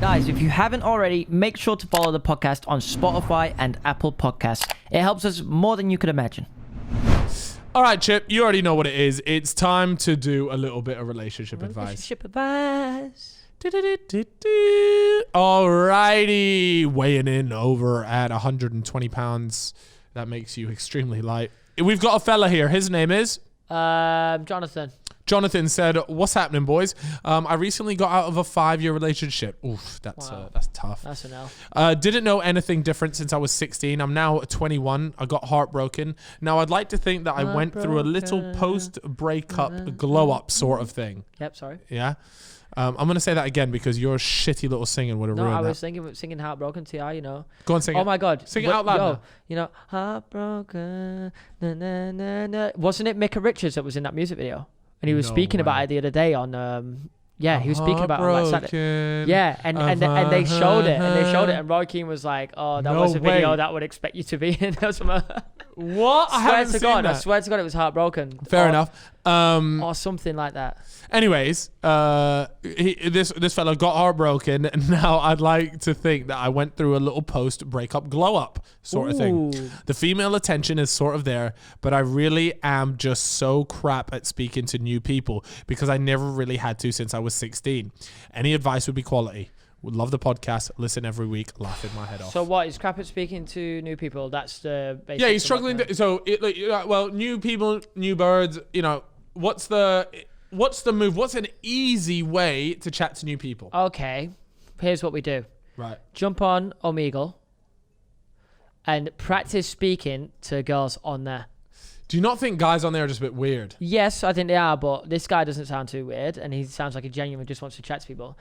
Guys, if you haven't already, make sure to follow the podcast on Spotify and Apple Podcasts. It helps us more than you could imagine. All right, Chip, you already know what it is. It's time to do a little bit of relationship advice. Relationship advice. Alrighty, weighing in over at 120 pounds. That makes you extremely light. We've got a fella here. His name is? Jonathan. Jonathan said, "What's happening, boys? I recently got out of a 5-year relationship. Oof, that's tough. That's an L. Didn't know anything different since I was 16. I'm now 21. I got heartbroken. Now I'd like to think that I went through a little post-breakup glow-up sort of thing." Yep, sorry. Yeah. I'm going to say that again because your shitty little singing would have ruined that. No, I was singing Heartbroken T.I., you know. Go on, sing it. Oh my God. Sing it out loud now. You know, Heartbroken, na, na, na, na. Wasn't it Micah Richards that was in that music video? And he was speaking about it the other day on, he was speaking about it on like Saturday. Yeah, and they showed it, and Roy Keane was like, "Oh, that was a video that would expect you to be in." What? I haven't seen that. I swear to God, it was Heartbroken. Fair enough. Or something like that. Anyways, this fellow got heartbroken, and now I'd like to think that I went through a little post-breakup glow-up sort of thing. The female attention is sort of there, but I really am just so crap at speaking to new people because I never really had to since I was 16. Any advice would be quality. Would love the podcast. Listen every week. Laughing my head off. So what? He's crap at speaking to new people. That's the basic. Yeah, he's struggling. New people, new birds. You know, what's the move? What's an easy way to chat to new people? Okay, here's what we do. Right. Jump on Omegle and practice speaking to girls on there. Do you not think guys on there are just a bit weird? Yes, I think they are, but this guy doesn't sound too weird, and he sounds like he genuinely just wants to chat to people.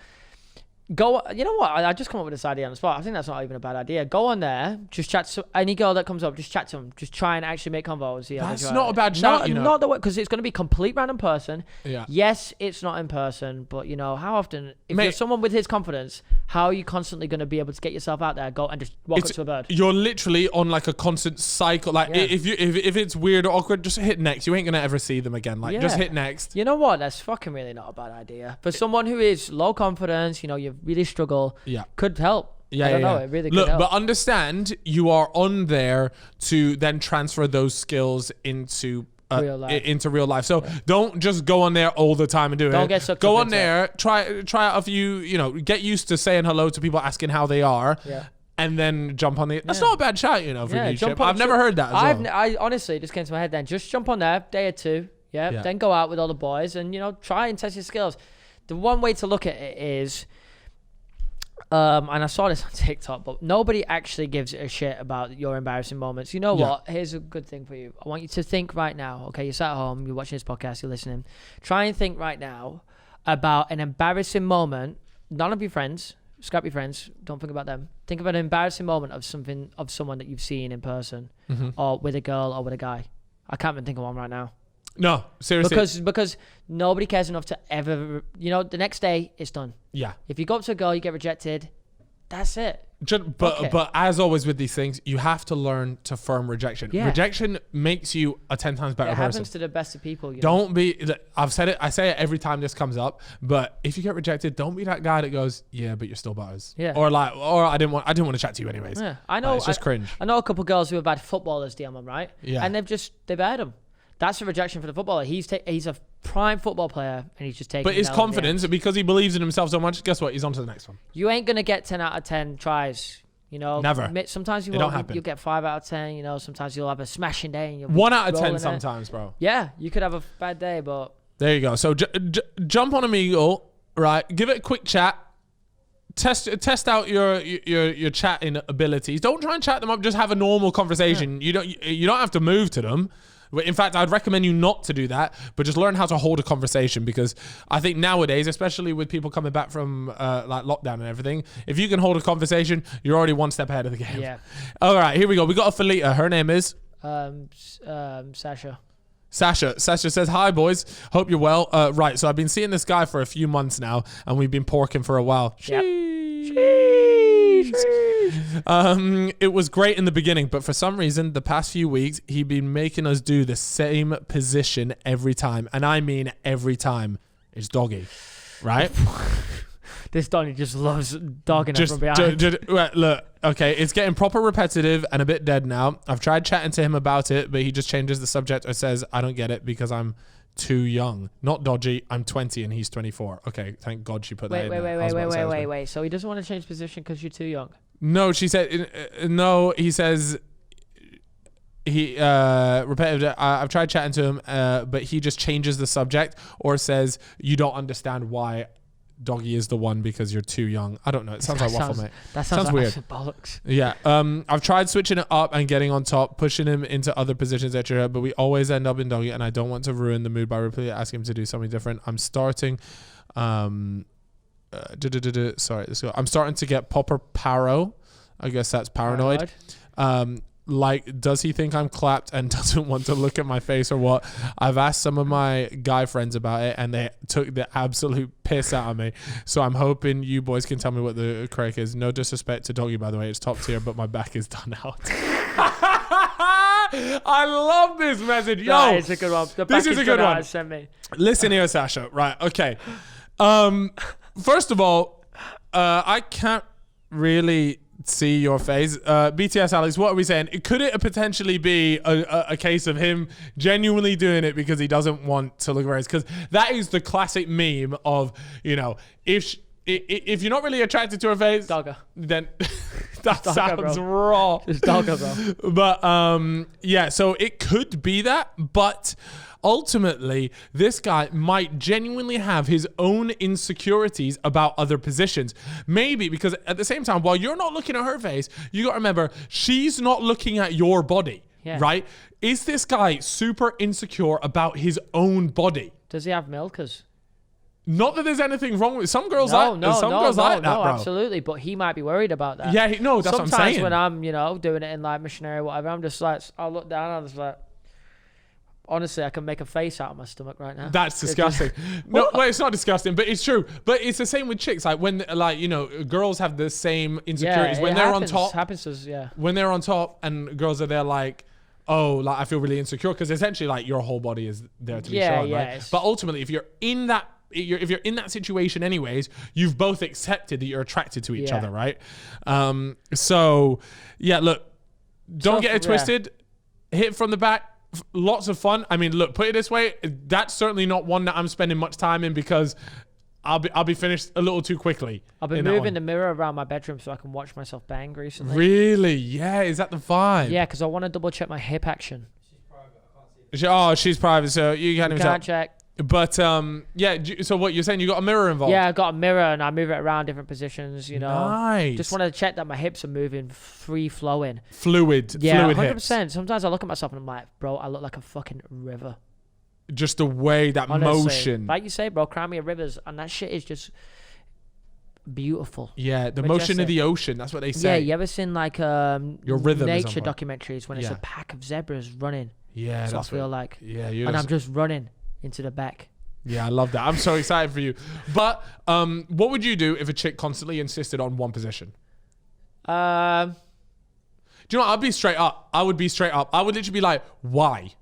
You know what? I just come up with this idea on the spot. I think that's not even a bad idea. Go on there, just chat to any girl that comes up. Just chat to them. Just try and actually make convos. That's not a bad shout, you know. Not the way, because it's going to be complete random person. Yeah. Yes, it's not in person, but you know how often, if you're someone with his confidence, how are you constantly going to be able to get yourself out there, go and just walk up to a bird? You're literally on like a constant cycle. Like if it's weird or awkward, just hit next. You ain't gonna ever see them again. Like just hit next. You know what? That's fucking really not a bad idea for someone who is low confidence. You know, you really struggle. Yeah, could help. Yeah, I don't know. It really could help. But understand, you are on there to then transfer those skills into real life. So don't just go on there all the time and do it. Don't get sucked Go up on there, try out a few. You know, get used to saying hello to people, asking how they are. Yeah. And then jump on the. That's not a bad shout, you know, for me. I've never heard that. I honestly just came to my head then. Just jump on there, day or two. Yeah. Then go out with all the boys and try and test your skills. The one way to look at it is. And I saw this on TikTok, but nobody actually gives a shit about your embarrassing moments. You know what? Here's a good thing for you. I want you to think right now. Okay, you're sat at home, you're watching this podcast, you're listening. Try and think right now about an embarrassing moment. None of your friends, scrap your friends, don't think about them. Think about an embarrassing moment of someone that you've seen in person, or with a girl or with a guy. I can't even think of one right now. No, seriously. Because nobody cares enough to ever, the next day it's done. Yeah. If you go up to a girl, you get rejected. That's it. But as always with these things, you have to learn to firm rejection. Yeah. Rejection makes you a 10 times better person. It happens to the best of people. Don't be. I've said it. I say it every time this comes up. But if you get rejected, don't be that guy that goes, "Yeah, but you're still butters." Yeah. Or I didn't want to chat to you anyways. Yeah. I know. It's just cringe. I know a couple of girls who have had footballers DM them, right? Yeah. And they've aired them. That's a rejection for the footballer. He's a prime football player, and he's just taking. But his confidence, because he believes in himself so much, guess what? He's on to the next one. You ain't gonna get 10 out of 10 tries. Never. Sometimes you'll get 5 out of 10. Sometimes you'll have a smashing day, and you'll 1 out of 10 sometimes, bro. Yeah, you could have a bad day, but there you go. So jump on Omegle, right? Give it a quick chat. Test out your chatting abilities. Don't try and chat them up. Just have a normal conversation. Yeah. You don't have to move to them. In fact, I'd recommend you not to do that, but just learn how to hold a conversation, because I think nowadays, especially with people coming back from like lockdown and everything, if you can hold a conversation, you're already one step ahead of the game. Yeah. All right, here we go. We got a Felita. Her name is Sasha. Sasha says, "Hi boys, hope you're well." Right, so I've been seeing this guy for a few months now, and we've been porking for a while. Yep. It was great in the beginning, but for some reason, the past few weeks, he'd been making us do the same position every time, and I mean every time. It's doggy, right? This Donnie just loves dogging her from behind. Right, look, okay, it's getting proper repetitive and a bit dead now. I've tried chatting to him about it, but he just changes the subject or says, I don't get it because I'm too young. Not dodgy. I'm 20 and he's 24. Okay, thank God she put that in there. Wait. So he doesn't want to change position because you're too young? No, she said, no, he says, repetitive. I've tried chatting to him, but he just changes the subject or says, you don't understand why Doggy is the one because you're too young. I don't know. It sounds like waffle, mate. That sounds like weird. Bollocks. Yeah. I've tried switching it up and getting on top, pushing him into other positions, etc. But we always end up in Doggy, and I don't want to ruin the mood by repeatedly asking him to do something different. I'm starting. Sorry. I'm starting to get popper paro. I guess that's paranoid. Like, does he think I'm clapped and doesn't want to look at my face or what? I've asked some of my guy friends about it and they took the absolute piss out of me. So I'm hoping you boys can tell me what the correct is. No disrespect to Doggy, by the way. It's top tier, but my back is done out. I love this message. Yo, that is a good one. This is a good one. Send me. Listen here, Sasha. Right. Okay. First of all, I can't really see your face. BTS Alex, what are we saying? Could it potentially be a case of him genuinely doing it because he doesn't want to look raised? Because that is the classic meme of, you know, if you're not really attracted to her face, Dogger, then that Dogger, sounds raw. Just Dogger, bro. But yeah, so it could be that, but ultimately, this guy might genuinely have his own insecurities about other positions. Maybe because at the same time, while you're not looking at her face, you got to remember, she's not looking at your body, right? Is this guy super insecure about his own body? Does he have milkers? Not that there's anything wrong with some girls. Some girls like that, bro. Absolutely, but he might be worried about that. Yeah, that's what I'm saying. Sometimes when I'm, you know, doing it in like missionary or whatever, I'm just like, I'll look down and I'm just like, honestly, I can make a face out of my stomach right now. That's disgusting. No, well, it's not disgusting, but it's true. But it's the same with chicks. Like when, like, you know, girls have the same insecurities when they're on top. When they're on top, and girls are there like, oh, like I feel really insecure because essentially, like, your whole body is there to be shown, right? But ultimately, if you're in that. If you're in that situation anyways, you've both accepted that you're attracted to each other, right? So, yeah, look, don't get it twisted. Hit from the back. Lots of fun. I mean, look, put it this way. That's certainly not one that I'm spending much time in because I'll be finished a little too quickly. I've been moving the mirror around my bedroom so I can watch myself bang recently. Really? Yeah. Is that the vibe? Yeah, because I want to double check my hip action. She's private. I can't see it. Oh, she's private, so you can't check. But yeah, so what you're saying? You got a mirror involved? Yeah, I got a mirror and I move it around different positions. You know, nice. Just want to check that my hips are moving, free flowing, fluid. Yeah, fluid 100%. Hips. Sometimes I look at myself and I'm like, bro, I look like a fucking river. Just the way that honestly, motion, like you say, bro, Crimea rivers, and that shit is just beautiful. Yeah, the motion of the ocean. That's what they say. Yeah, you ever seen like your rhythm nature documentaries when it's a pack of zebras running? Yeah, that's what I feel like. Yeah, and I'm just running into the back. Yeah, I love that. I'm so excited for you. But what would you do if a chick constantly insisted on one position? Do you know what? I'd be straight up. I would be straight up. I would literally be like, why?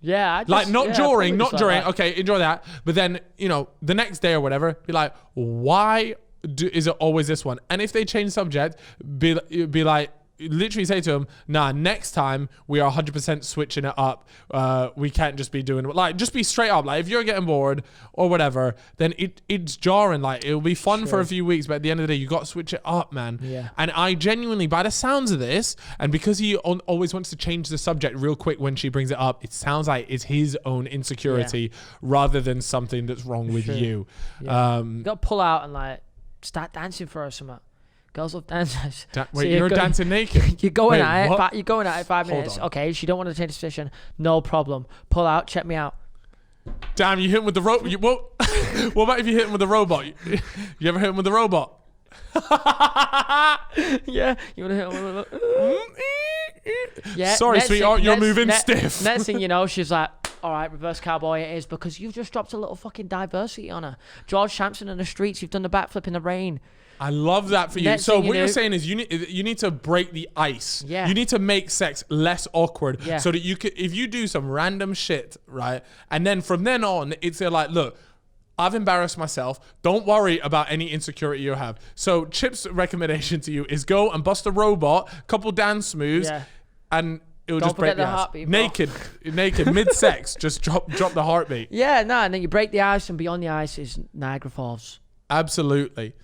Yeah. Not during. Okay, enjoy that. But then, you know, the next day or whatever, be like, why is it always this one? And if they change subject, be like, literally say to them, nah, next time we are 100% switching it up. We can't just be doing, like, just be straight up. Like, if you're getting bored or whatever, then it's jarring. Like, it'll be fun for a few weeks, but at the end of the day, you got to switch it up, man. Yeah. And I genuinely, by the sounds of this, and because he always wants to change the subject real quick when she brings it up, it sounds like it's his own insecurity rather than something that's wrong with you. Yeah. You got to pull out and, like, start dancing for her or something. Girls love dancers. Wait, you're dancing naked? You're going at it. You're going at it 5 minutes. Okay, she don't want to change position. No problem. Pull out. Check me out. Damn, you hit him with the robot. What about if you hit him with a robot? You ever hit him with a robot? Yeah. You want to hit him with a... Yeah. Sorry, sweetheart. You're moving stiff. Next thing you know, she's like, all right, reverse cowboy it is, because you've just dropped a little fucking diversity on her. George Sampson in the streets. You've done the backflip in the rain. I love that for you. So what you're saying is you need to break the ice. Yeah. You need to make sex less awkward. Yeah. So that you could, if you do some random shit, right, and then from then on, it's like, look, I've embarrassed myself. Don't worry about any insecurity you have. So Chip's recommendation to you is go and bust a robot, couple dance moves, and it'll Don't just break forget the the ice. heartbeat, bro. Naked, mid-sex, just drop the heartbeat. Yeah, no, and then you break the ice, and beyond the ice is Niagara Falls. Absolutely.